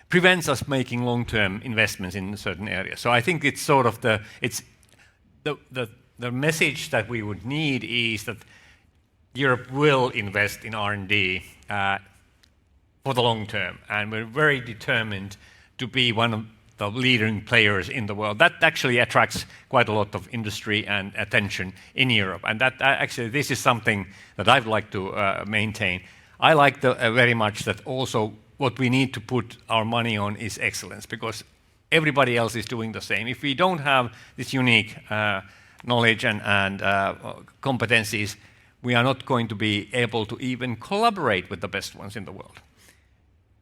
S4: prevents us making long-term investments in certain areas. So I think it's sort of the message that we would need is that Europe will invest in R&D for the long term, and we're very determined to be one of the leading players in the world. That actually attracts quite a lot of industry and attention in Europe, and that actually this is something that I'd like to maintain. I like very much that also what we need to put our money on is excellence, because everybody else is doing the same. If we don't have this unique knowledge and competencies, we are not going to be able to even collaborate with the best ones in the world.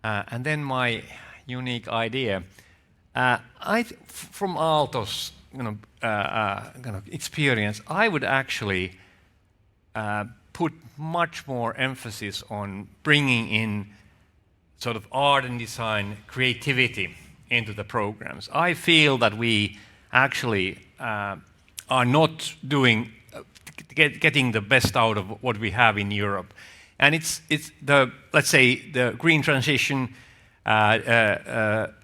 S4: And then my unique idea, from Aalto's experience, I would actually put much more emphasis on bringing in sort of art and design creativity into the programs. I feel that we actually are not doing getting the best out of what we have in Europe. And it's the, let's say, the green transition.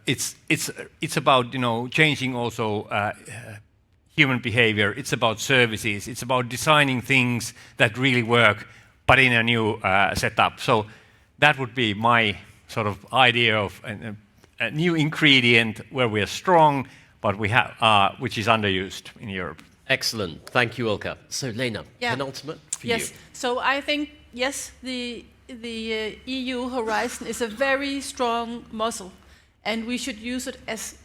S4: It's about, you know, changing also human behavior. It's about services. It's about designing things that really work, but in a new setup. So that would be my sort of idea of a new ingredient where we are strong, but we have which is underused in Europe.
S1: Excellent. Thank you, Ilkka. So, Lene, penultimate for you.
S3: Yes. So I think, yes, the EU horizon is a very strong muscle, and we should use it as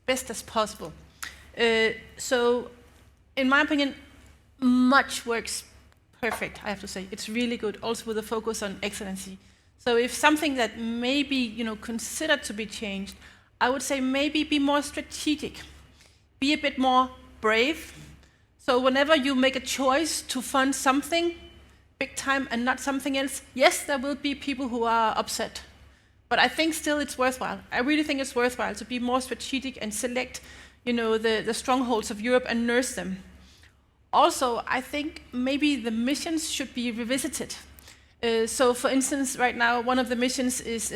S3: best as possible. So, in my opinion, much works perfect, I have to say. It's really good, also with a focus on excellency. So if something that may be, you know, considered to be changed, I would say maybe be more strategic. Be a bit more brave. So whenever you make a choice to fund something big time and not something else, yes, there will be people who are upset. But I think still it's worthwhile. I really think it's worthwhile to be more strategic and select, you know, the strongholds of Europe and nurse them. Also, I think maybe the missions should be revisited. So for instance, right now, one of the missions is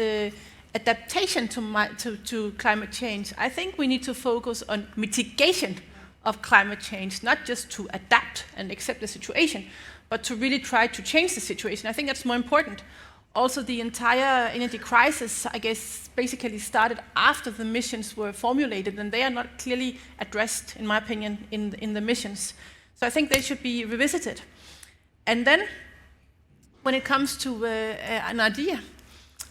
S3: adaptation to climate change. I think we need to focus on mitigation of climate change, not just to adapt and accept the situation, but to really try to change the situation. I think that's more important. Also, the entire energy crisis, I guess, basically started after the missions were formulated, and they are not clearly addressed, in my opinion, in the missions. So I think they should be revisited. And then, when it comes to an idea,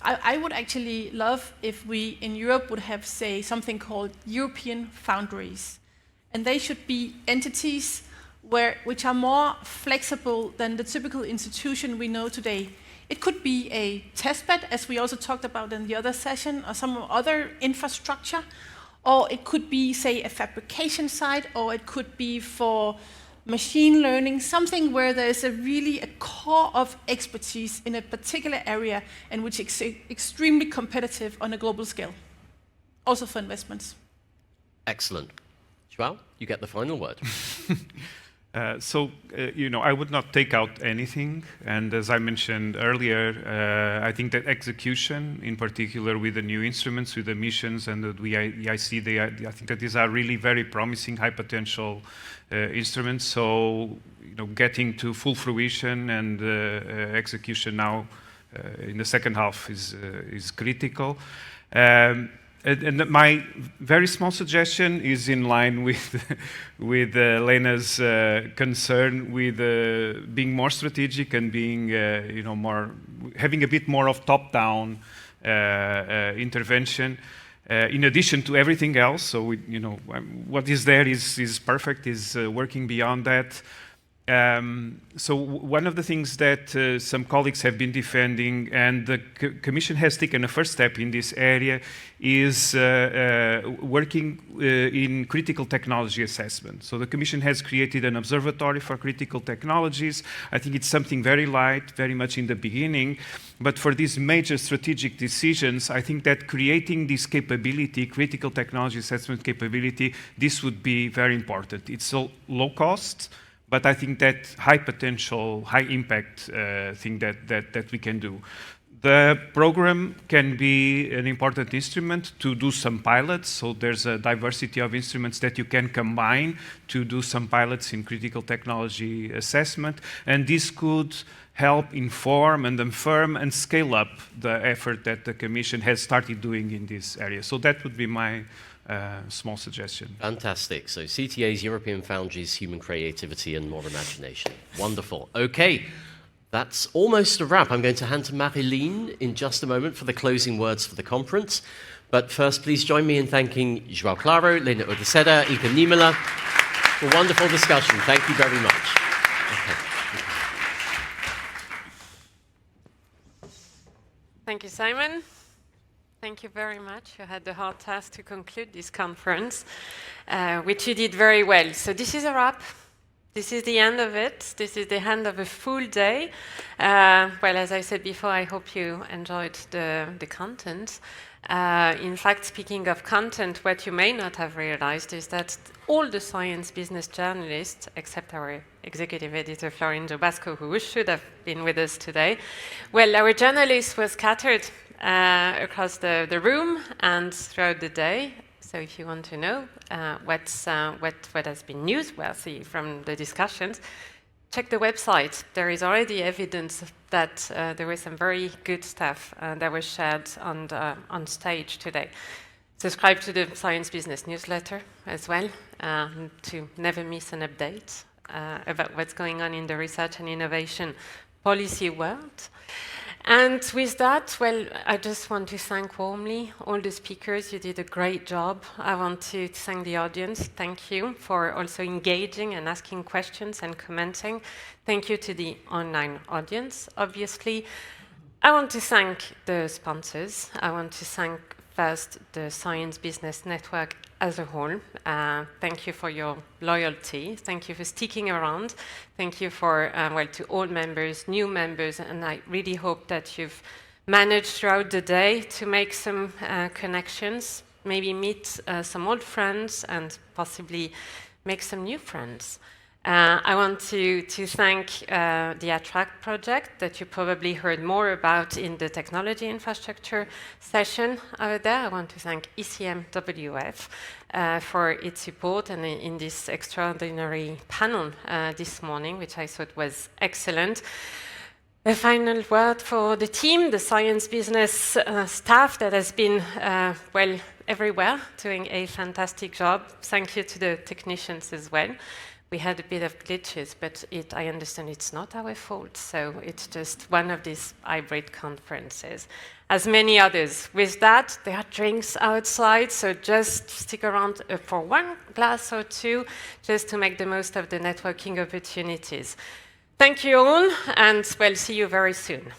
S3: I would actually love if we in Europe would have, say, something called European foundries. And they should be entities which are more flexible than the typical institution we know today. It could be a testbed, as we also talked about in the other session, or some other infrastructure, or it could be, say, a fabrication site, or it could be for machine learning, something where there is really a core of expertise in a particular area and which is extremely competitive on a global scale, also for investments.
S1: Excellent. João, you get the final word.
S5: You know, I would not take out anything. And as I mentioned earlier, I think that execution, in particular with the new instruments, with the missions and the EIC, I think that these are really very promising, high potential instruments. So, you know, getting to full fruition and execution now in the second half is critical. And my very small suggestion is in line with Lene's concern with being more strategic and being, you know, having a bit more of top-down intervention. In addition to everything else, so you know, what is there is perfect. Is working beyond that. So one of the things that some colleagues have been defending, and the Commission has taken a first step in this area, is working in critical technology assessment. So the Commission has created an observatory for critical technologies. I think it's something very light, very much in the beginning, but for these major strategic decisions, I think that creating this capability, critical technology assessment capability, this would be very important. It's so low cost, but I think that high potential, high impact thing that we can do. The program can be an important instrument to do some pilots. So there's a diversity of instruments that you can combine to do some pilots in critical technology assessment. And this could help inform and affirm and scale up the effort that the Commission has started doing in this area. So that would be my small suggestion.
S1: Fantastic. So CTA's European Foundries, Human Creativity and More Imagination. Wonderful. Okay, that's almost a wrap. I'm going to hand to Margrethe in just a moment for the closing words for the conference. But first, please join me in thanking João Claro, Lene Oddershede, Ilkka Niemelä for a wonderful discussion. Thank you very much. Okay.
S7: Thank you, Simon. Thank you very much. You had the hard task to conclude this conference, which you did very well. So this is a wrap. This is the end of it. This is the end of a full day. Well, as I said before, I hope you enjoyed the content. In fact, speaking of content, what you may not have realized is that all the science business journalists, except our executive editor, Florin Jobasco, who should have been with us today, well, our journalists were scattered across the room and throughout the day. So if you want to know what has been newsworthy from the discussions, check the website. There is already evidence that there was some very good stuff that was shared on stage today. Subscribe to the Science Business newsletter as well to never miss an update about what's going on in the research and innovation policy world. And with that, well, I just want to thank warmly all the speakers. You did a great job. I want to thank the audience. Thank you for also engaging and asking questions and commenting. Thank you to the online audience, obviously. I want to thank the sponsors. I want to thank first the Science Business Network as a whole. Thank you for your loyalty. Thank you for sticking around. Thank you for, well, to all members, new members, and I really hope that you've managed throughout the day to make some connections, maybe meet some old friends, and possibly make some new friends. I want to thank the Attract project that you probably heard more about in the technology infrastructure session over there. I want to thank ECMWF for its support and in this extraordinary panel this morning, which I thought was excellent. A final word for the team, the science business staff that has been, well, everywhere, doing a fantastic job. Thank you to the technicians as well. We had a bit of glitches, but I understand it's not our fault, so it's just one of these hybrid conferences. As many others. With that, there are drinks outside, so just stick around for one glass or two, just to make the most of the networking opportunities. Thank you all, and we'll see you very soon.